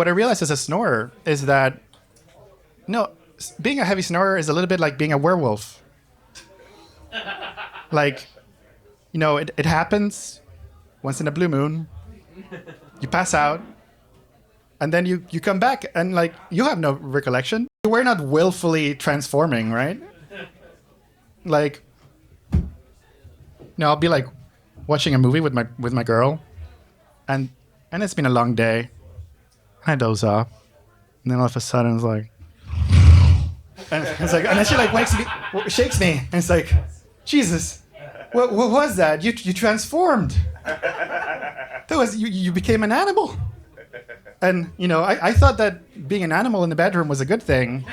What I realized as a snorer is that no, being a heavy snorer is a little bit like being a werewolf. Like, it happens once in a blue moon. You pass out, and then you come back, and like you have no recollection. We're not willfully transforming, right? Like, I'll be like watching a movie with my girl, and it's been a long day. I doze off, and then all of a sudden it's like, and then she like shakes me, and it's like, Jesus, what was that? You transformed. That was you became an animal. And I thought that being an animal in the bedroom was a good thing.